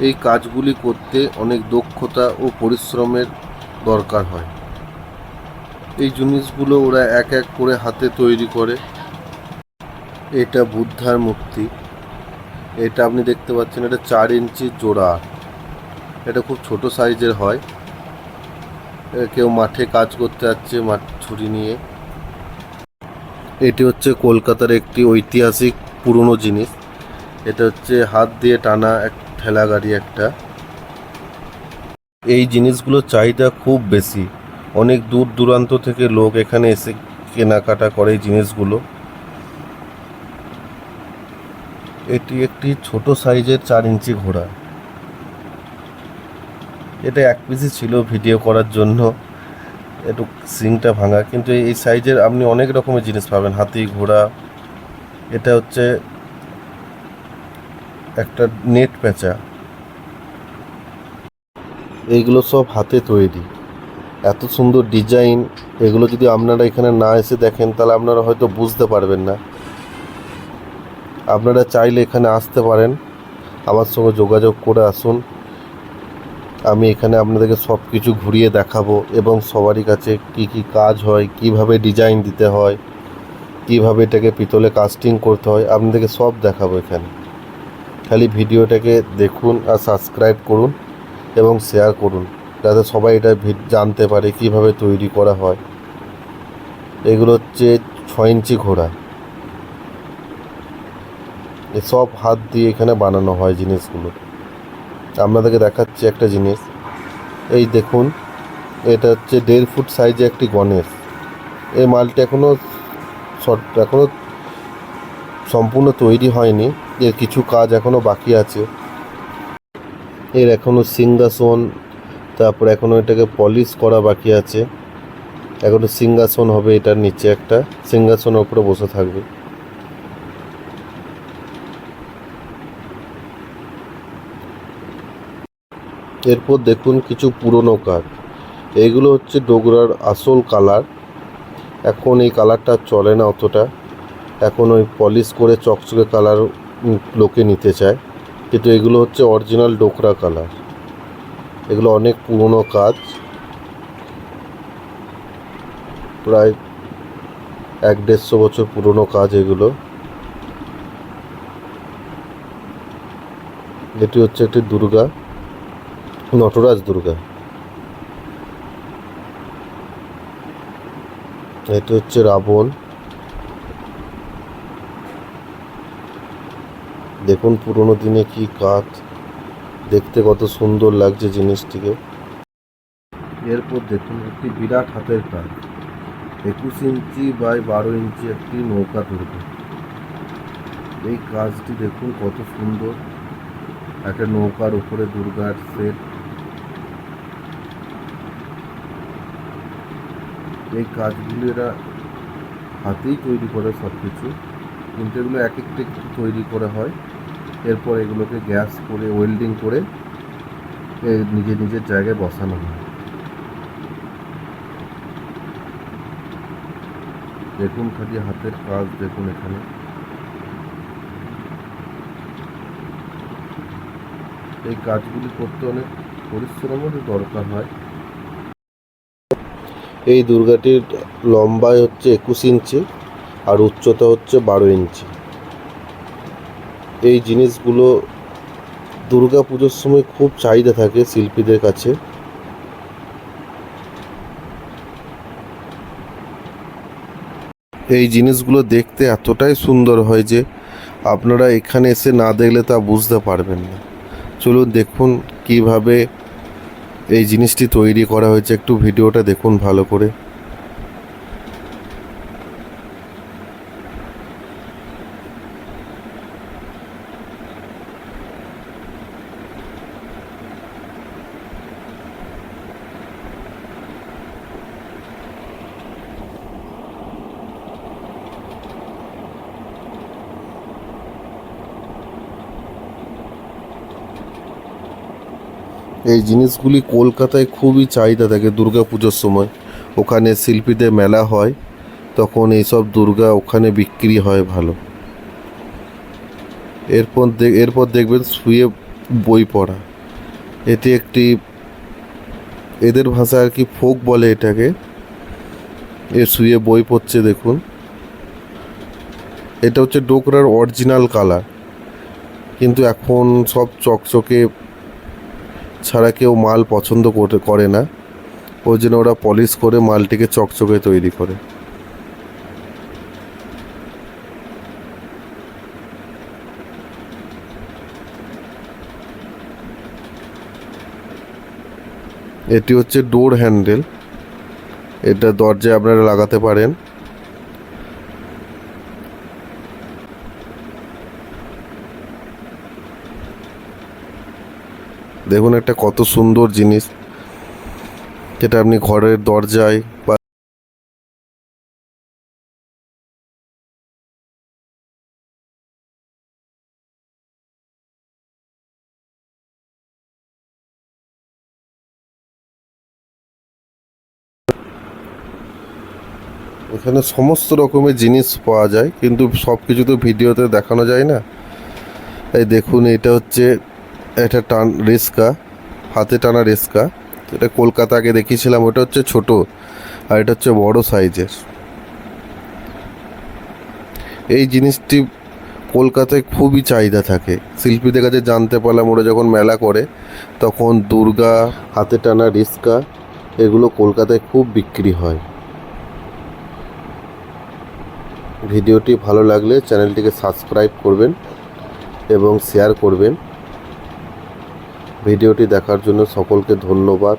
এই কাজগুলি করতে অনেক দক্ষতা ও পরিশ্রমের দরকার হয়। এই জিনিসগুলো ওরা এক এক করে হাতে তৈরি করে। এটা বুদ্ধার মূর্তি। এটা আপনি দেখতে পাচ্ছেন, এটা 4 ইঞ্চি জোড়া। এটা খুব ছোট সাইজের হয়। কেউ মাঠে কাজ করতে যাচ্ছে ছুরি নিয়ে। এটি হচ্ছে কলকাতার একটি ঐতিহাসিক পুরনো জিনিস। এটা হচ্ছে হাত দিয়ে টানা এক ঠেলা গাড়ি একটা। এই জিনিসগুলোর চাহিদা খুব বেশি। অনেক দূর দূরান্ত থেকে লোক এখানে এসে কেনাকাটা করে এই জিনিসগুলো। এটি একটি ছোট সাইজের 4 ইঞ্চি ঘোড়া। এটা এক পিসই ছিল ভিডিও করার জন্য, একটু সিংটা ভাঙা, কিন্তু এই সাইজের আপনি অনেক রকমের জিনিস পাবেন, হাতি ঘোড়া। এটা হচ্ছে একটা নেট পেঁচা। এইগুলো সব হাতে তৈরি, এত সুন্দর ডিজাইন। এগুলো যদি আপনারা এখানে না এসে দেখেন তাহলে আপনারা হয়তো বুঝতে পারবেন না। আপনারা চাইলে এখানে আসতে পারেন, আমার সঙ্গে যোগাযোগ করে আসুন। আমি এখানে আপনাদেরকে সব কিছু ঘুরিয়ে দেখাবো এবং সবারই কাছে কি কি কাজ হয়, কিভাবে ডিজাইন দিতে হয়, কিভাবে এটাকে পিতলে কাস্টিং করতে হয়, আপনাদেরকে সব দেখাবো এখানে। খালি ভিডিওটাকে দেখুন আর সাবস্ক্রাইব করুন এবং শেয়ার করুন, যাতে সবাই এটা জানতে পারে কিভাবে তৈরি করা হয়। এগুলো হচ্ছে 6 ইঞ্চি ঘোড়া। এসব হাত দিয়ে এখানে বানানো হয় জিনিসগুলো। আপনাদেরকে দেখাচ্ছি একটা জিনিস। এই দেখুন, এটা হচ্ছে 1.5 ফুট সাইজে একটি গণেশ। এই মালটা এখনও সম্পূর্ণ তৈরি হয়নি, এর কিছু কাজ এখনও বাকি আছে। এর এখনও সিংহাসন, তারপর এখনও এটাকে পলিশ করা বাকি আছে। এখনও সিংহাসন হবে, এটার নিচে একটা সিংহাসনের উপরে বসে থাকবে। এরপর দেখুন কিছু পুরনো কাজ। এইগুলো হচ্ছে ডোগরার আসল কালার। এখন এই কালারটা চলে না অতটা, এখন ওই পলিশ করে চকচকে কালার লোকে নিতে চায়, কিন্তু এগুলো হচ্ছে অরিজিনাল ডোকরা কালার। এগুলো অনেক পুরনো কাজ, প্রায় 1-150 বছর পুরনো কাজ এগুলো। এটি হচ্ছে একটি দুর্গা, নটরাজ দুর্গা। এটি হচ্ছে রাবণ। দেখুন পুরনো দিনে কি কাজ, দেখতে কত সুন্দর লাগছে জিনিসটিকে। এরপর দেখুন একটি বিরাট হাতের কাজ, 21 ইঞ্চি বাই 12 ইঞ্চি একটি নৌকা দুর্গা। এই কাজটি দেখুন কত সুন্দর, একটা নৌকার উপরে দুর্গার সেট। এই কাজগুলো এরা হাতেই তৈরি করে সব কিছু, কিন্তু এগুলো এক একটা একটু তৈরি করা হয়। এরপর এগুলোকে গ্যাস করে ওয়েল্ডিং করে নিজের নিজের জায়গায় বসানো হয়। দেখুন খালি হাতের কাজ, দেখুন এখানে। এই কাজগুলি করতে অনেক পরিশ্রমের দরকার হয়। এই দুর্গাটির লম্বায় হচ্ছে 21 ইঞ্চি আর উচ্চতা হচ্ছে 12 ইঞ্চি। এই জিনিসগুলো দুর্গা পুজোর সময় খুব চাহিদা থাকে শিল্পীদের কাছে। এই জিনিসগুলো দেখতে এতটাই সুন্দর হয় যে আপনারা এখানে এসে না দেখলে তা বুঝতে পারবেন না। চলুন দেখুন কিভাবে এই জিনিসটি তৈরি করা হয়েছে, একটু ভিডিওটা দেখুন ভালো করে। এই জিনিসগুলি কলকাতায় খুবই চাহিদা থাকে দুর্গা পুজোর সময়। ওখানে শিল্পীদের মেলা হয়, তখন এইসব দুর্গা ওখানে বিক্রি হয় ভালো। এরপর দেখবেন শুয়ে বই পড়া। এটি একটি, এদের ভাষায় আর কি ফোক বলে এটাকে। এ শুয়ে বই পড়ছে দেখুন। এটা হচ্ছে ডোকরার অরিজিনাল কালার, কিন্তু এখন সব চকচকে ছাড়া কেউ মাল পছন্দ করে না, ওই জন্য ওরা পলিশ করে মালটিকে চকচকে তৈরি করে। এটি হচ্ছে ডোর হ্যান্ডেল, এটা দরজায় আপনারা লাগাতে পারেন। দেখুন একটা কত সুন্দর জিনিস, যেটা আপনি ঘরের দরজায় বা এখানে সমস্ত রকমের জিনিস পাওয়া যায়, কিন্তু সব কিছু তো ভিডিওতে দেখানো যায় না। এই দেখুন এটা হচ্ছে একটা রিস্কা, হাতে টানা রিস্কা। এটা কলকাতা আগে দেখিয়েছিলাম, ওটা হচ্ছে ছোট, আর এটা হচ্ছে বড় সাইজের। এই জিনিসটি কলকাতায় খুবই চাহিদা থাকে, শিল্পীদের কাছে জানতে পারলাম ওরা যখন মেলা করে তখন দুর্গা, হাতে টানা রিস্কা, এগুলো কলকাতায় খুব বিক্রি হয়। ভিডিওটি ভালো লাগলে চ্যানেলটিকে সাবস্ক্রাইব করবেন এবং শেয়ার করবেন। ভিডিওটি দেখার জন্য সকলকে ধন্যবাদ।